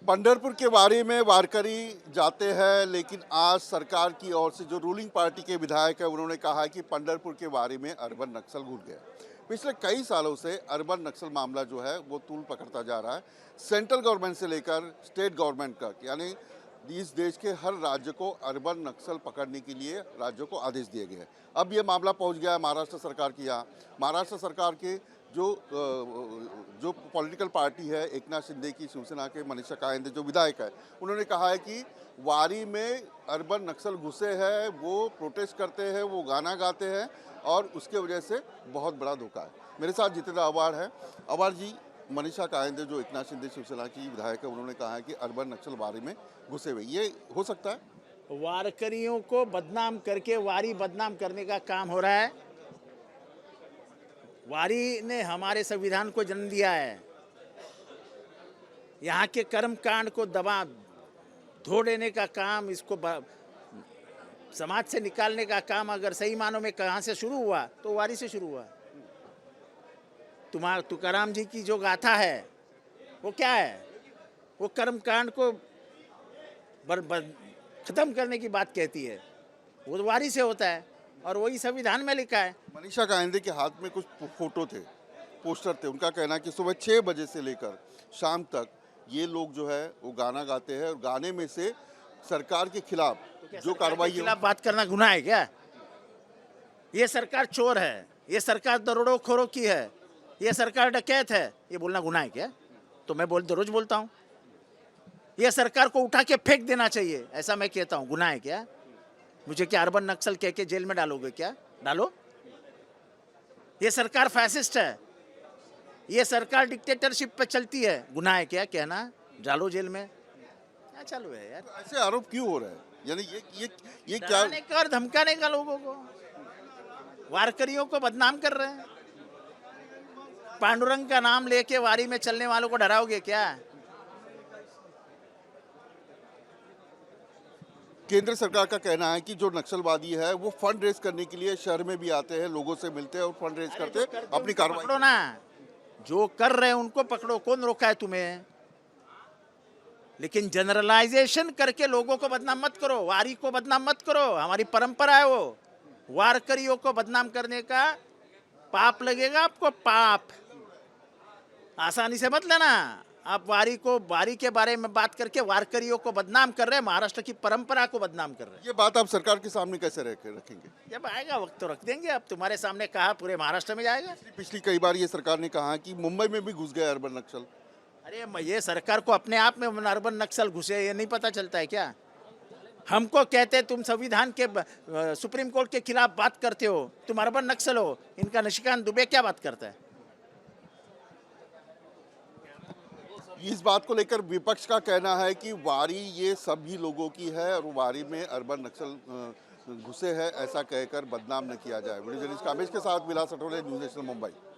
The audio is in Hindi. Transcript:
पंढरपुर के वारी में वारकरी जाते हैं, लेकिन आज सरकार की ओर से जो रूलिंग पार्टी के विधायक है उन्होंने कहा है कि पंढरपुर के वारी में अर्बन नक्सल घुस गया। पिछले कई सालों से अर्बन नक्सल मामला जो है वो तूल पकड़ता जा रहा है। सेंट्रल गवर्नमेंट से लेकर स्टेट गवर्नमेंट तक, यानी इस देश के हर राज्य को अर्बन नक्सल पकड़ने के लिए राज्यों को आदेश दिए गए हैं। अब ये मामला पहुंच गया है महाराष्ट्र सरकार की यहाँ। महाराष्ट्र सरकार के जो जो पॉलिटिकल पार्टी है, एकनाथ शिंदे की शिवसेना के मनीषा कायंदे जो विधायक है, उन्होंने कहा है कि वारी में अर्बन नक्सल घुसे हैं, वो प्रोटेस्ट करते हैं, वो गाना गाते हैं और उसके वजह से बहुत बड़ा धोखा है। मेरे साथ जितेंद्र अवार है। अवार जी, मनीषा कायंदे जो एकनाथ शिंदे शिवसेना की विधायक है, उन्होंने कहा है कि अर्बन नक्सल वारी में घुसे हुए, ये हो सकता है? वारकरियों को बदनाम करके वारी बदनाम करने का काम हो रहा है। वारी ने हमारे संविधान को जन्म दिया है। यहाँ के कर्म कांड को दबा धो देने का काम, इसको समाज से निकालने का काम अगर सही मानों में कहाँ से शुरू हुआ तो वारी से शुरू हुआ। तुकाराम जी की जो गाथा है वो क्या है? वो कर्म कांड को खत्म करने की बात कहती है। वो तो वारी से होता है और वही संविधान में लिखा है। मनीषा कायंदे के हाथ में कुछ फोटो थे, पोस्टर थे। उनका कहना है कि सुबह 6 बजे से लेकर शाम तक ये लोग जो है वो गाना गाते हैं और गाने में से सरकार के खिलाफ जो कार्रवाई है, खिलाफ बात करना गुनाह है क्या? ये सरकार चोर है, ये सरकार दरोड़ों की है, ये सरकार डकैत है, ये बोलना गुनाह है क्या? तो मैं रोज बोलता हूँ ये सरकार को उठा के फेंक देना चाहिए, ऐसा मैं कहता हूँ। गुनाह है क्या? मुझे क्या अर्बन नक्सल कह के जेल में डालोगे क्या? डालो। ये सरकार फैसिस्ट है, ये सरकार डिक्टेटरशिप पे चलती है, गुनाह है क्या कहना? डालो जेल में। क्या चालू है यार? ऐसे आरोप क्यों हो रहे हैं? यानी ये क्या कर धमकाने का लोगों को, वारकरियों को बदनाम कर रहे हैं। पांडुरंग का नाम लेके वारी में चलने वालों को डराओगे क्या? केंद्र सरकार का कहना है कि जो नक्सलवादी है वो फंड रेज करने के लिए शहर में भी आते हैं, लोगों से मिलते हैं और फंड रेज करते हैं, अपनी कार्रवाई। पकड़ो ना, जो कर रहे हैं उनको पकड़ो, कौन रोका है तुम्हें? लेकिन जनरलाइजेशन करके लोगों को बदनाम मत करो, वारी को बदनाम मत करो। हमारी परंपरा है वो। वारकरियों को बदनाम करने का पाप लगेगा आपको, पाप। आसानी से मत लेना। आप वारी के बारे में बात करके वारकरियों को बदनाम कर रहे हैं, महाराष्ट्र की परंपरा को बदनाम कर रहे हैं। ये बात आप सरकार के सामने कैसे रखेंगे? जब आएगा वक्त तो रख देंगे। अब तुम्हारे सामने कहा पूरे महाराष्ट्र में जाएगा। पिछली कई बार ये सरकार ने कहा कि मुंबई में भी घुस गए अर्बन नक्सल। अरे ये सरकार को अपने आप में अर्बन नक्सल घुसे ये नहीं पता चलता है क्या? हमको कहते तुम संविधान के सुप्रीम कोर्ट के खिलाफ बात करते हो, तुम अर्बन नक्सल हो। इनका निशिकांत दुबे क्या बात करता है? इस बात को लेकर विपक्ष का कहना है कि वारी ये सभी लोगों की है और वारी में अर्बन नक्सल घुसे हैं, ऐसा कहकर बदनाम न किया जाए। वीडियो जर्नलिस्ट कामेश के साथ विलास अठोले, न्यूज़ नेशनल, मुंबई।